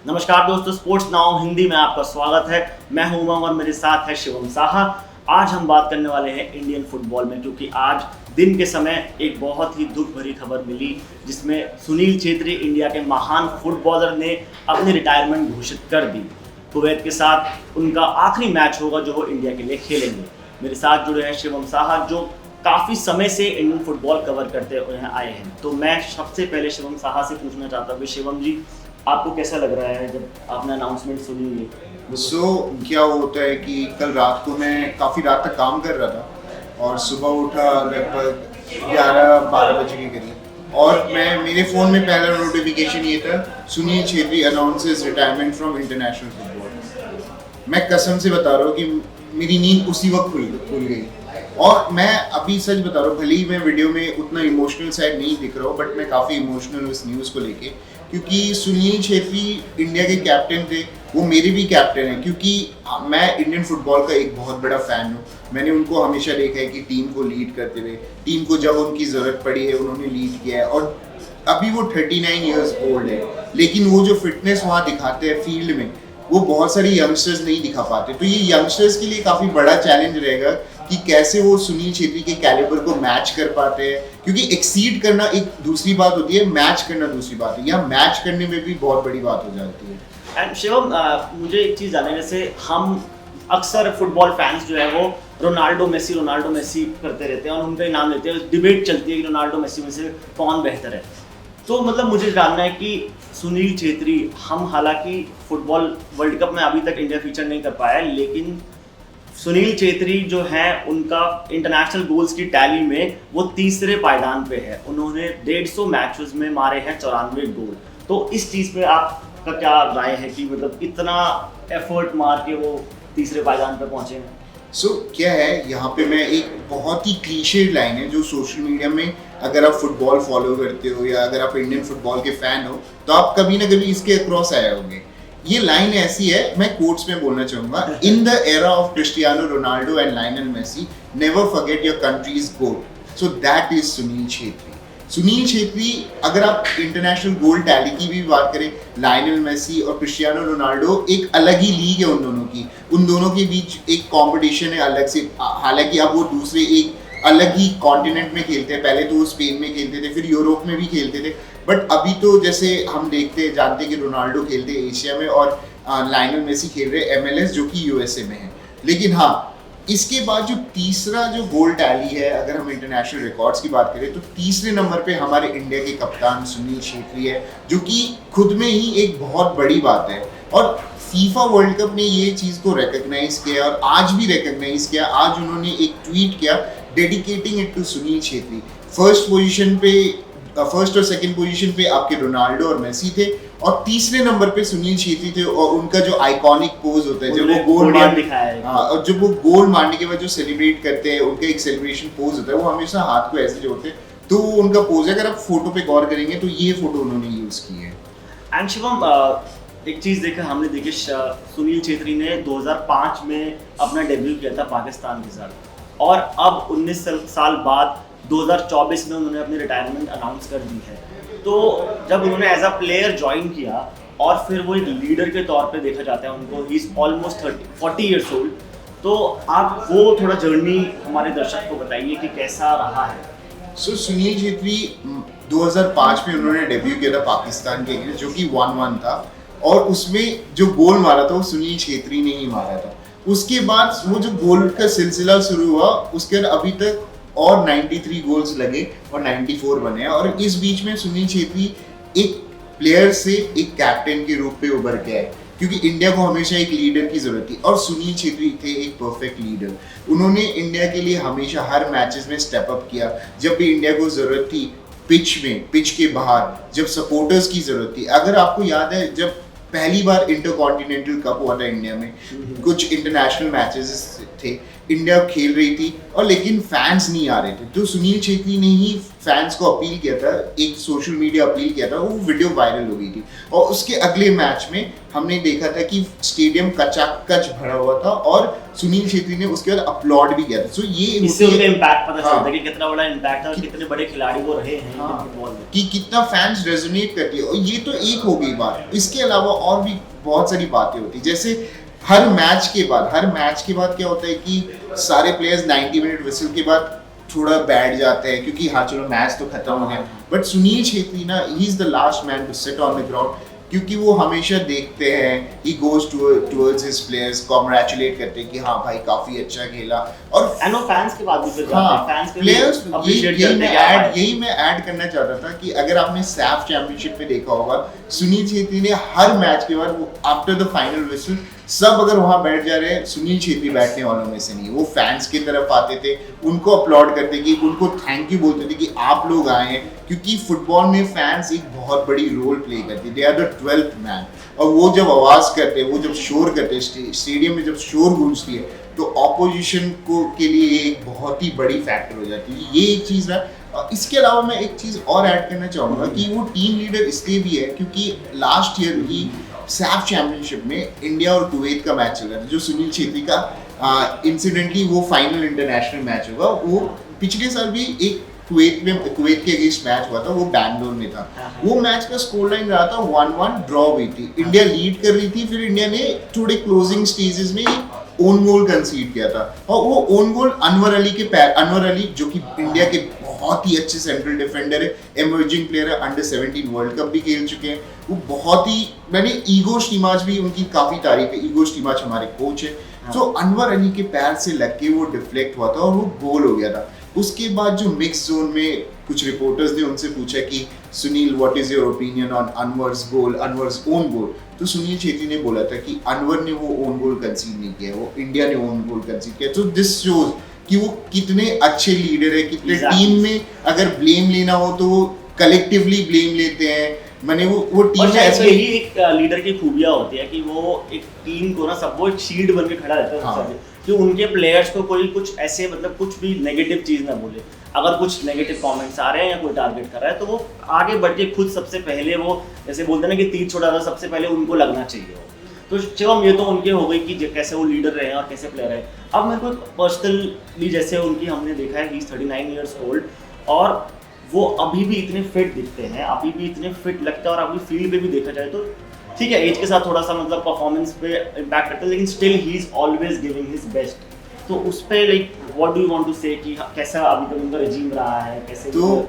नमस्कार दोस्तों, sports now Hindi में आपका स्वागत है। मैं हूं उमंग और मेरे साथ है शिवम साहा। आज हम बात करने वाले हैं इंडियन फुटबॉल में, क्योंकि आज दिन के समय एक बहुत ही दुख भरी खबर मिली जिसमें सुनील छेत्री, इंडिया के महान फुटबॉलर, ने अपनी रिटायरमेंट घोषित कर दी। कुवैत के साथ उनका आखिरी मैच होगा जो वो इंडिया के लिए खेलेंगे। मेरे साथ जुड़े हैं शिवम साहा, जो काफ़ी समय से इंडियन फुटबॉल कवर करते हुए आए हैं। तो मैं सबसे पहले शिवम साहा से पूछना चाहता हूँ कि शिवम जी, आपको कैसा लग रहा है जब आपने अनाउंसमेंट सुनी ये? क्या होता है कि कल रात को मैं काफ़ी रात तक काम कर रहा था और सुबह उठा लगभग 11-12 बजे के करीब, और मेरे फ़ोन में पहला नोटिफिकेशन ये था, Sunil Chhetri announces retirement from international football. मैं कसम से बता रहा हूँ कि मेरी नींद उसी वक्त खुल गई। और मैं अभी सच बता रहा हूँ, भले ही मैं वीडियो में उतना इमोशनल साइड नहीं दिख रहा हूँ, बट मैं काफ़ी इमोशनल हूँ इस न्यूज़ को लेके, क्योंकि सुनील छेत्री इंडिया के कैप्टन थे। वो मेरे भी कैप्टन हैं, क्योंकि मैं इंडियन फुटबॉल का एक बहुत बड़ा फ़ैन हूँ। मैंने उनको हमेशा देखा है कि टीम को लीड करते हुए, टीम को जब उनकी ज़रूरत पड़ी है उन्होंने लीड किया है। और अभी वो 39 ईयर्स ओल्ड है, लेकिन वो जो फिटनेस वहाँ दिखाते हैं फील्ड में, वो बहुत सारे यंगस्टर्स नहीं दिखा पाते। तो ये यंगस्टर्स के लिए काफ़ी बड़ा चैलेंज रहेगा कि कैसे वो सुनील छेत्री के कैलिबर को मैच कर पाते हैं, क्योंकि एक्सीड करना एक दूसरी बात होती है, मैच करना दूसरी बात है। यहाँ मैच करने में भी बहुत बड़ी बात हो जाती है। एंड शिवम, मुझे एक चीज़ जानना है, जैसे हम अक्सर फुटबॉल फैंस जो है वो रोनाल्डो मेसी करते रहते हैं और उनका ही नाम लेते हैं। डिबेट चलती है कि रोनाल्डो मेसी में से कौन बेहतर है। तो मतलब मुझे जानना है कि सुनील छेत्री, हम हालांकि फुटबॉल वर्ल्ड कप में अभी तक इंडिया फीचर नहीं कर पाया है, लेकिन सुनील छेत्री जो है उनका इंटरनेशनल गोल्स की टैली में वो तीसरे पायदान पे है। उन्होंने 150 मैचेस में मारे हैं 94 गोल। तो इस चीज़ पे आपका क्या राय है कि मतलब इतना एफर्ट मार के वो तीसरे पायदान पे पहुंचे हैं? क्या है, यहाँ पे मैं एक बहुत ही क्लीशेड लाइन है जो सोशल मीडिया में, अगर आप फुटबॉल फॉलो करते हो या अगर आप इंडियन फुटबॉल के फैन हो, तो आप कभी ना कभी इसके अक्रॉस आए होंगे। ये लाइन ऐसी है, मैं कोट्स में बोलना चाहूंगा, in the era of Cristiano Ronaldo and Lionel Messi, never forget your country's GOAT. So that is Sunil Chhetri. Sunil Chhetri, अगर आप इंटरनेशनल गोल टैली की भी बात करें, लायनल मेसी और क्रिस्टियानो रोनाल्डो एक अलग ही लीग है उन दोनों की। उन दोनों के बीच एक कंपटीशन है अलग से। हालांकि अब वो दूसरे एक अलग ही कॉन्टिनेंट में खेलते हैं। पहले तो वो स्पेन में खेलते थे, फिर यूरोप में भी खेलते थे, बट अभी तो जैसे हम जानते हैं कि रोनाल्डो खेलते हैं एशिया में और लायनल मेसी खेल रहे MLS जो कि यूएसए में है। लेकिन हाँ, इसके बाद जो तीसरा जो गोल टैली है, अगर हम इंटरनेशनल रिकॉर्ड्स की बात करें, तो तीसरे नंबर पे हमारे इंडिया के कप्तान सुनील छेत्री है, जो कि खुद में ही एक बहुत बड़ी बात है। और फीफा वर्ल्ड कप ने ये चीज़ को रिकॉग्नाइज किया और आज भी रिकॉग्नाइज किया। आज उन्होंने एक ट्वीट किया dedicating it to Sunil Chhetri. First और सेकंड पोजीशन पे आपके रोनाल्डो और मेसी थे, और तीसरे नंबर पे सुनील छेत्री थे। और उनका जो आइकॉनिक पोज होता है जब वो और जब वो गोल मारने के बाद जो सेलिब्रेट करते हैं, उनका एक सेलिब्रेशन पोज होता है, वो हमेशा हाथ को ऐसे जोड़ते हैं। तो उनका पोज है, अगर आप फोटो पे गौर करेंगे तो ये फोटो उन्होंने यूज की है। एंड शिवम, एक चीज़ हमने देखी, सुनील छेत्री ने 2005 में अपना डेब्यू किया था पाकिस्तान के साथ, और अब 19 साल बाद 2024 में उन्होंने अपनी रिटायरमेंट अनाउंस कर दी है। तो जब उन्होंने एज अ प्लेयर ज्वाइन किया और फिर वो एक लीडर के तौर पे देखा जाता है उनको, he is almost 40 years old. तो आप वो थोड़ा जर्नी हमारे दर्शक को बताइए कि कैसा रहा है। सुनील छेत्री 2005 में उन्होंने डेब्यू किया था पाकिस्तान के लिए, जो कि 1-1 था, और उसमें जो गोल मारा था वो सुनील छेत्री ने ही मारा था। उसके बाद वो जो गोल का सिलसिला शुरू हुआ, उसके बाद अभी तक और 93 गोल्स लगे और 94 बने। और इस बीच में सुनील छेत्री एक प्लेयर से एक कैप्टन के रूप में उभर के आए, क्योंकि इंडिया को हमेशा एक लीडर की जरूरत थी, और सुनील छेत्री थे एक परफेक्ट लीडर। उन्होंने इंडिया के लिए हमेशा हर मैचेस में स्टेप अप किया। जब भी इंडिया को जरूरत थी, पिच के बाहर, जब सपोर्टर्स की जरूरत थी। अगर आपको याद है, जब पहली बार इंटरकॉन्टिनेंटल कप हुआ था इंडिया में, कुछ इंटरनेशनल मैचेस थे, इंडिया खेल रही थी और लेकिन फैंस नहीं आ रहे थे, तो सुनील छेत्री ने ही फैंस को अपील किया था, एक सोशल मीडिया अपील किया था, वो वीडियो वायरल हो गई थी और उसके अगले मैच में हमने देखा था कि स्टेडियम कचाकच भरा हुआ था और सुनील छेत्री ने उसके बाद अपलॉड भी किया था। सो ये इससे उनका इम्पैक्ट पता चलता है कि कितना बड़ा इम्पैक्ट है और कितने बड़े खिलाड़ी वो रहे हैं फुटबॉल में, कि कितना फैंस रेजोनेट करती है। और ये तो एक हो गई बात, इसके अलावा और भी बहुत सारी बातें होती, जैसे हर मैच के बाद क्या होता है कि सारे प्लेयर्स 90 मिनट विसल के बाद थोड़ा बैठ जाते हैं क्योंकि हाँ चलो मैच तो खत्म हो गया, बट सुनील छेत्री ना he is the last man to sit on the ground, क्योंकि वो हमेशा देखते हैं, he goes towards his players, congratulate करते हैं कि हाँ भाई काफी अच्छा खेला। और एंड वो फैंस के बाद भी फिर हाँ, जाते हैं, फैंस प्लेयर्स अप्रिशिएट करते हैं। यही मैं ऐड करना चाहता था कि अगर आपने सैफ चैंपियनशिप में देखा होगा, सुनील छेत्री ने हर मैच के बाद वो आफ्टर द फाइनल विसल सब अगर वहां बैठ जा रहे हैं, सुनील छेत्री बैठने वालों में से नहीं, वो फैंस की तरफ आते थे, उनको अपलॉड करते कि उनको थैंक यू बोलते थे कि आप लोग आए हैं, क्योंकि फुटबॉल में फैंस एक बहुत बड़ी रोल प्ले करती है, they are the 12th man. और वो जब आवाज करते हैं, वो जब शोर करते हैं, स्टेडियम में जब शोर गूंजती है, तो ऑपोजिशन को के लिए ये एक बहुत ही बड़ी फैक्टर हो जाती है। ये एक चीज़ है। इसके अलावा मैं एक चीज़ और ऐड करना चाहूँगा कि वो टीम लीडर इसलिए भी है क्योंकि लास्ट ईयर ही सैफ चैंपियनशिप में इंडिया और कुवैत का मैच चल रहा था, जो सुनील छेत्री का इंसिडेंटली वो फाइनल इंटरनेशनल मैच होगा। वो पिछले साल भी एक कुवैत के अगेंस्ट मैच हुआ था, वो बैंगलोर में था। वो मैच का स्कोर लाइन रहा था 1-1, ड्रॉ हुई थी, इंडिया लीड कर रही थी, फिर इंडिया ने थोड़े क्लोजिंग स्टेजेस में ओन गोल कंसीड किया था और वो ओन गोल अनवर अली जो कि इंडिया के बहुत ही अच्छे सेंट्रल डिफेंडर है, एमर्जिंग प्लेयर है, अंडर 17 वर्ल्ड कप भी खेल चुके हैं, वो बहुत ही, मैंने ईगो स्टीमाच भी उनकी काफी तारीफ है, ईगो स्टीमाच हमारे कोच है। तो अनवर अली के पैर से लग के वो डिफ्लेक्ट हुआ था और वो गोल हो गया था। उसके बाद जो मिक्स जोन में कुछ रिपोर्टर्स ने उनसे पूछा कि Sunil what is your opinion on Anwar's own goal, तो सुनील छेत्री ने बोला था कि अनवर ने वो ओन गोल कंसीड नहीं किया, वो इंडिया ने ओन गोल कंसीड किया। तो दिस शोज कि वो कितने अच्छे लीडर है, कितने टीम में अगर ब्लेम लेना हो तो वो कलेक्टिवली ब्लेम लेते हैं। मैंने वो टीम में ऐसा यही एक लीडर की खूबियां होती है कि वो एक टीम को ना सब वो एक शील्ड बन के खड़ा रहता है। हाँ। कि उनके प्लेयर्स को कोई कुछ ऐसे मतलब कुछ भी नेगेटिव चीज ना बोले, अगर कुछ नेगेटिव कमेंट्स आ रहे हैं या कोई टारगेट कर रहा है तो वो आगे बढ़ के खुद सबसे पहले, वो जैसे बोलते हैं ना कि तीर छोड़ा था, सबसे पहले उनको लगना चाहिए। तो चलो ये तो उनके हो गई कि कैसे वो लीडर रहे हैं और कैसे प्लेयर है। अब मेरे को पर्सनली जैसे उनकी हमने देखा है, ही इज 39 ईयर्स ओल्ड और वो अभी भी इतने फिट दिखते हैं, अभी भी इतने फिट लगते हैं और अभी फील्ड पे भी देखा जाए तो ठीक है, एज के साथ थोड़ा सा मतलब परफॉर्मेंस पे इम्पैक्ट करता है, लेकिन still he is always giving his best. तो उस पे like what do you want to say कि कैसा अभी तक उनका रिजीम रहा है, कैसे तो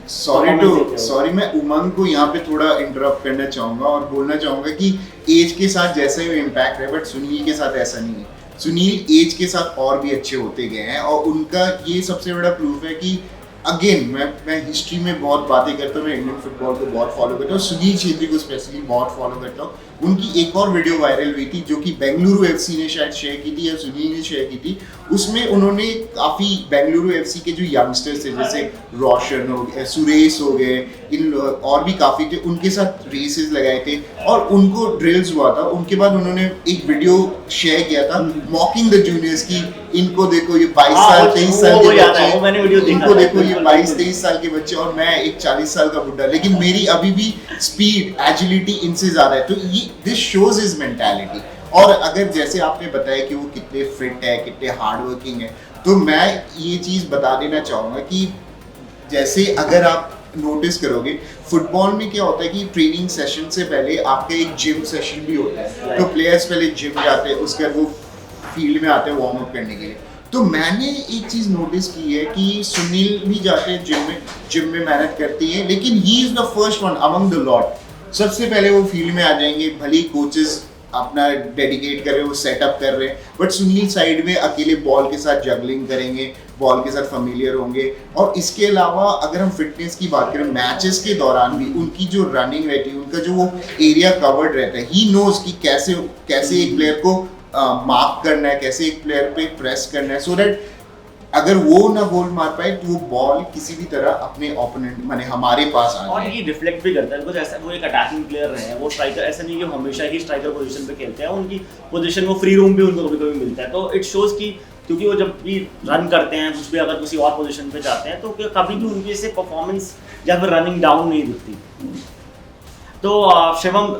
सॉरी मैं उमंग को यहाँ पे थोड़ा इंटरप्ट करना चाहूँगा और बोलना चाहूँगा कि एज के साथ जैसा ही इम्पैक्ट है, बट सुनील के साथ ऐसा नहीं है। सुनील एज के साथ और भी अच्छे होते गए हैं और उनका ये सबसे बड़ा प्रूफ है कि अगेन मैं हिस्ट्री में बहुत बातें करता हूँ, मैं इंडियन फुटबॉल को बहुत फॉलो करता हूँ, सुनील छेत्री को स्पेशली बहुत फॉलो करता हूँ। उनकी एक और वीडियो वायरल हुई थी जो कि बेंगलुरु एफसी ने शायद शेयर की थी या सुनील ने शेयर की थी। उसमें उन्होंने काफ़ी बेंगलुरु एफसी के जो यंगस्टर्स थे जैसे रोशन हो गए, सुरेश हो गए, इन और भी काफ़ी थे, उनके साथ रेसेस लगाए थे और उनको ड्रिल्स हुआ था। उनके बाद उन्होंने एक वीडियो शेयर किया था मॉकिंग द जूनियर्स की, इनको देखो ये 22 साल 23 साल के बच्चे, इनको देखो ये 22-23 साल के बच्चे और मैं एक 40 साल का बुढ़ा, लेकिन मेरी अभी भी स्पीड एजिलिटी इनसे ज़्यादा है। तो ये दिस शोज हिज मेंटालिटी। और अगर जैसे आपने बताया कि वो कितने फिट है, कितने हार्ड वर्किंग है, तो मैं ये चीज़ बता देना चाहूँगा कि जैसे अगर आप नोटिस करोगे फुटबॉल में क्या होता है कि ट्रेनिंग सेशन से पहले आपका एक जिम सेशन भी होता है, तो प्लेयर्स पहले जिम जाते हैं, उसके बाद वो फील्ड में आते हैं वार्म अप करने के लिए। तो मैंने एक चीज़ नोटिस की है कि सुनील भी जाते हैं जिम में मेहनत करती है, लेकिन he is the first one among the lot. सबसे पहले वो फील्ड में आ जाएंगे, भले ही कोचेस अपना डेडिकेट कर रहे हैं, वो सेटअप कर रहे हैं, बट सुनील साइड में अकेले बॉल के साथ जगलिंग करेंगे, बॉल के साथ फैमिलियर होंगे। और इसके अलावा अगर हम फिटनेस की बात करें, मैचेस के दौरान भी उनकी जो रनिंग रहती है, उनका जो वो एरिया कवर्ड रहता है, ही नोज कि कैसे एक प्लेयर को मार्क करना है, कैसे एक प्लेयर पे प्रेस करना है, सो दैट अगर वो ना गोल मार पाए तो वो बॉल किसी भी तरह अपने ओपोनेंट माने हमारे पास आ और जाए। ये रिफ्लेक्ट भी करता है कुछ ऐसा, वो एक अटैकिंग प्लेयर रहे हैं, वो स्ट्राइकर ऐसा नहीं कि वो हमेशा ही स्ट्राइकर पोजीशन पे खेलते हैं, उनकी पोजीशन वो फ्री रूम भी उनको कभी कभी मिलता है, तो इट शोज कि क्योंकि वो जब भी रन करते हैं कुछ भी अगर किसी और पोजीशन पे जाते हैं तो कभी भी उनकी से परफॉर्मेंस या फिर रनिंग डाउन नहीं दिखती। तो शिवम,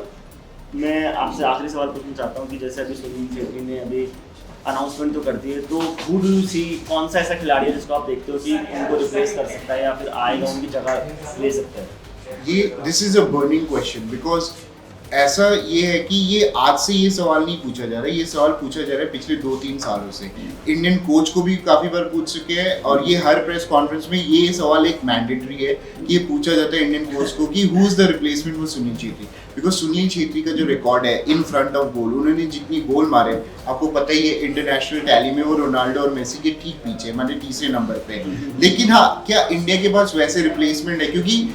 मैं आपसे आखिरी सवाल पूछना चाहता हूँ कि जैसे अभी सुनील छेत्री ने अभी अनाउंसमेंट तो कर दी है, तो हु डू यू सी, कौन सा ऐसा खिलाड़ी है जिसको आप देखते हो कि उनको रिप्लेस कर सकता है या फिर आएगा उनकी जगह ले सकता है? ये this is a burning question because ऐसा ये है कि ये आज से ये सवाल नहीं पूछा जा रहा है, ये सवाल पूछा जा रहा है पिछले 2-3 सालों से। इंडियन कोच को भी काफ़ी बार पूछ चुके हैं और ये हर प्रेस कॉन्फ्रेंस में ये सवाल एक मैंडेटरी है कि ये पूछा जाता है इंडियन कोच को कि who is the replacement for Sunil Chhetri, because Sunil Chhetri का जो रिकॉर्ड है इन फ्रंट ऑफ गोल, उन्होंने जितनी गोल मारे आपको पता ही है, इंटरनेशनल टैली में वो रोनाल्डो और मेसी के ठीक पीछे माने तीसरे नंबर पे। लेकिन हाँ, क्या इंडिया के पास वैसे रिप्लेसमेंट है? क्योंकि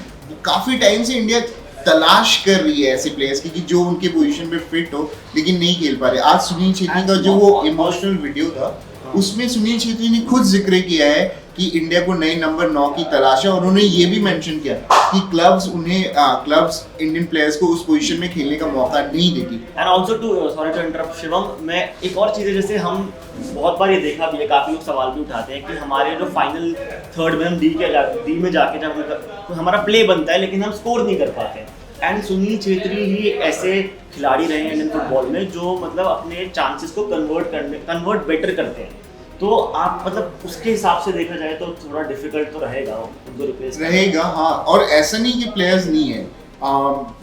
काफ़ी टाइम से इंडिया तलाश कर रही है ऐसे प्लेयर्स की कि जो उनके पोजीशन पे फिट हो लेकिन नहीं खेल पा रहे। आज सुनील छेत्री का जो वो इमोशनल वीडियो था उसमें सुनील छेत्री ने खुद जिक्र किया है कि इंडिया को नए नंबर 9 की तलाश है और उन्होंने ये भी मेंशन किया कि क्लब्स इंडियन प्लेयर्स को उस पोजीशन में खेलने का मौका नहीं देती। And also to sorry to interrupt Shivam, मैं एक और चीज़ है, जैसे हम बहुत बार ये देखा भी है, काफ़ी लोग सवाल भी उठाते हैं कि हमारे जो फाइनल थर्ड में हम डी में जाके जब तो हमारा प्ले बनता है लेकिन हम स्कोर नहीं कर पाते हैं। एंड सुनील छेत्री ही ऐसे खिलाड़ी रहे हैं इंडियन फुटबॉल में जो मतलब अपने चांसेस को कन्वर्ट बेटर करते हैं। तो आप मतलब उसके हिसाब से देखा जाए तो थोड़ा डिफिकल्ट तो रहेगा उनको रिप्लेस रहेगा। हाँ, और ऐसा नहीं कि प्लेयर्स नहीं है,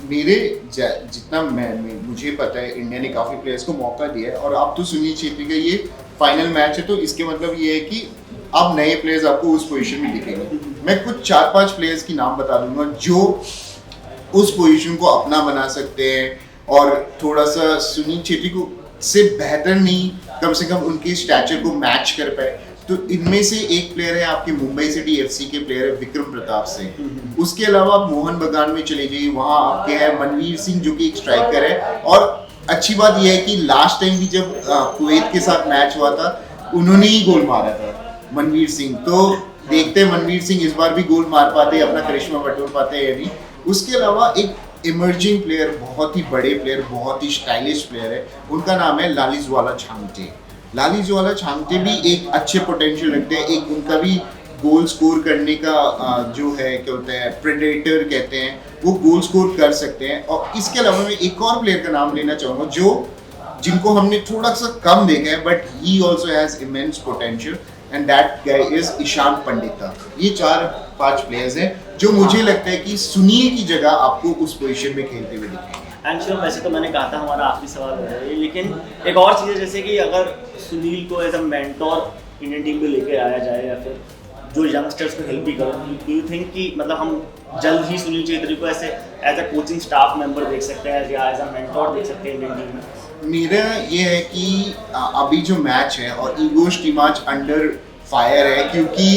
मेरे जितना मुझे पता है इंडिया ने काफ़ी प्लेयर्स को मौका दिया है और अब तो सुनील छेत्री का ये फाइनल मैच है तो इसके मतलब ये है कि अब नए प्लेयर्स आपको उस पोजीशन में दिखेंगे। मैं कुछ 4-5 प्लेयर्स की नाम बता दूंगा जो उस पोजीशन को अपना बना सकते हैं और थोड़ा सा सुनील छेत्री को से बेहतर नहीं, कम से कम उनके स्टैचर को मैच कर पाए। तो इनमें से एक प्लेयर है आपके मुंबई सिटी एफसी के प्लेयर है विक्रम प्रताप सिंह। उसके अलावा आप मोहन बगान में चले जाइए, वहाँ आपके हैं मनवीर सिंह जो कि एक स्ट्राइकर है। और अच्छी बात यह है कि लास्ट टाइम भी जब कुवैत के साथ मैच हुआ था उन्होंने ही गोल मारा था मनवीर सिंह। तो देखते हैं मनवीर सिंह इस बार भी गोल मार पाते हैं, अपना करिश्मा बटोर पाते हैं या नहीं। उसके अलावा एक इमर्जिंग प्लेयर, बहुत ही बड़े प्लेयर, बहुत ही स्टाइलिश प्लेयर है, उनका नाम है लालिजवाला छांगटे। लालिजवाला छांगटे भी एक अच्छे पोटेंशियल रखते हैं, एक उनका भी गोल स्कोर करने का जो है क्या होता है प्रेडेटर कहते हैं, वो गोल स्कोर कर सकते हैं। और इसके अलावा मैं एक और प्लेयर का नाम लेना चाहूँगा जो जिनको हमने थोड़ा सा कम देखा है but he also has immense potential and that guy is Ishan Pandita. ये 4-5 प्लेयर्स हैं जो मुझे लगता है कि सुनील की जगह आपको उस पोजीशन में खेलते हुए दिखेंगे। एंड शिवम, वैसे तो मैंने कहा था हमारा आखिरी सवाल है ये, लेकिन एक और चीज़ है जैसे कि अगर सुनील को as a mentor Indian team में लेके आया जाए या फिर जो यंगस्टर्स को हेल्प भी करो, डू यू थिंक कि मतलब हम जल्द ही सुनील छेत्री को ऐसे as a coaching staff member देख सकते हैं या एज अ मेंटोर देख सकते हैं इंडियन टीम में? मेरा ये है कि अभी जो मैच है और ईगो स्टीमाच अंडर फायर है क्योंकि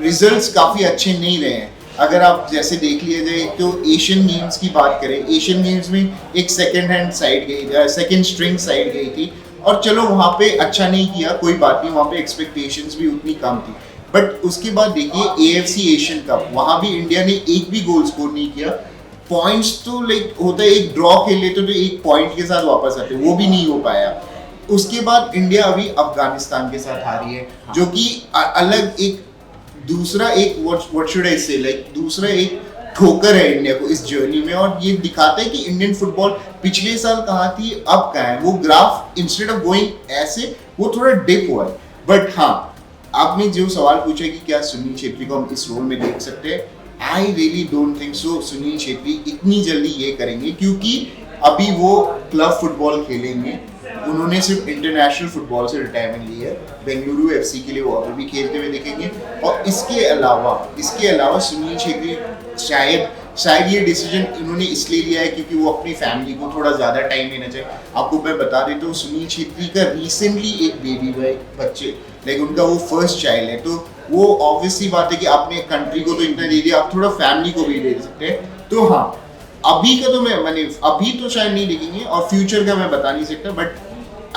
रिजल्ट्स काफ़ी अच्छे नहीं रहे हैं। अगर आप जैसे देख लिया जाए तो एशियन गेम्स की बात करें, एशियन गेम्स में एक सेकंड स्ट्रिंग साइड गई थी और चलो वहाँ पे अच्छा नहीं किया, कोई बात नहीं, वहाँ पे एक्सपेक्टेशंस भी उतनी कम थी। बट उसके बाद देखिए AFC एशियन कप, वहाँ भी इंडिया ने एक भी गोल स्कोर नहीं किया। पॉइंट्स तो लाइक होता है, एक ड्रॉ खेल लेते तो एक पॉइंट के साथ वापस आते, वो भी नहीं हो पाया। उसके बाद इंडिया अभी अफगानिस्तान के साथ हारी है जो कि अलग एक दूसरा एक व्हाट शुड आई से लाइक दूसरा एक ठोकर है इंडिया को इस जर्नी में। और ये दिखाता है कि इंडियन फुटबॉल पिछले साल कहाँ थी अब कहाँ है। वो ग्राफ इंस्टेड ऑफ गोइंग ऐसे वो थोड़ा डिप हुआ है। बट हाँ, आपने जो सवाल पूछा कि क्या सुनील छेत्री को हम इस रोल में देख सकते हैं, I really don't think so. Sunil Chhetri इतनी जल्दी ये करेंगे क्योंकि अभी वो क्लब फुटबॉल खेलेंगे, उन्होंने सिर्फ इंटरनेशनल फुटबॉल से रिटायरमेंट ली है। बेंगलुरु FC के लिए वो अभी भी खेलते हुए दिखेंगे। और इसके अलावा सुनील छेत्री शायद ये डिसीजन इन्होंने इसलिए लिया है क्योंकि वो अपनी फैमिली को थोड़ा ज़्यादा टाइम देना चाहिए। आपको मैं बता देता हूँ सुनील छेत्री का रिसेंटली एक बेबी बच्चे लाइक उनका वो फर्स्ट चाइल्ड है, तो वो ऑब्वियसली बात है कि आपने कंट्री को तो इतना दे दिया, आप थोड़ा फैमिली को भी दे सकते हैं। तो हाँ, अभी का तो मैंने अभी तो शायद नहीं देखेंगे और फ्यूचर का मैं बता नहीं सकता। बट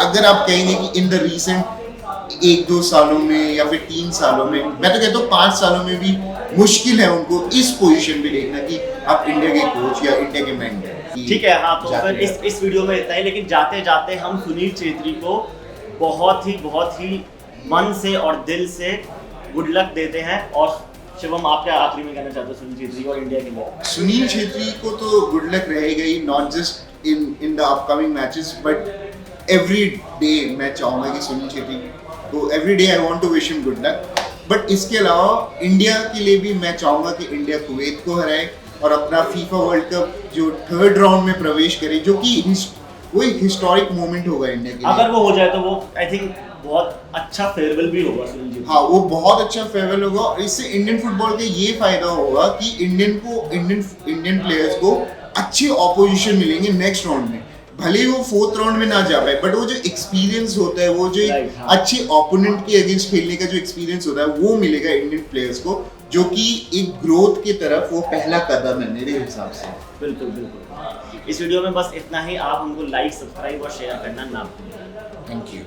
अगर आप कहेंगे कि इन द रीसेंट 1-2 सालों में या फिर 3 सालों में, मैं तो कहता हूँ 5 सालों में भी मुश्किल है उनको इस पोजीशन पे देखना कि आप इंडिया के कोच या इंडिया के मेंटर। ठीक है, हाँ, तो फिर इस वीडियो में इतना ही, लेकिन जाते जाते हम सुनील छेत्री को बहुत ही मन से और दिल से गुड लक देते हैं। और शिवम, आप क्या आखिरी में कहना चाहते हो सुनील छेत्री और इंडिया के लिए? सुनील छेत्री को तो गुड लक रहेगा ही, not just in the upcoming matches but every day मैं चाहूँगा कि सुनील छेत्री को, every day I want to wish him good luck. But इसके अलावा इंडिया के लिए भी मैं चाहूँगा कि इंडिया कुवैत को हराए और अपना फीफा वर्ल्ड कप जो 3rd राउंड में प्रवेश करे, जो कि वो एक हिस्टोरिक मोमेंट होगा इंडिया के लिए। अगर वो हो जाए तो वो आई थिंक बहुत अच्छा फेयरवेल भी होगा सुनील जी। हाँ, वो बहुत अच्छा फेयरवेल होगा और इससे इंडियन फुटबॉल का ये फायदा होगा कि इंडियन प्लेयर्स को अच्छे ऑपोजिशन मिलेंगे नेक्स्ट राउंड में। भले ही वो 4th राउंड में ना जा पाए, बट वो जो एक्सपीरियंस होता है, वो जो अच्छे ओपोनेंट के अगेंस्ट खेलने का जो एक्सपीरियंस होता है, वो मिलेगा इंडियन प्लेयर्स को, जो कि एक ग्रोथ की तरफ वो पहला कदम है मेरे हिसाब से। बिल्कुल बिल्कुल। इस वीडियो में बस इतना ही। आप हमको लाइक, सब्सक्राइब और शेयर करना ना भूलें। Thank you.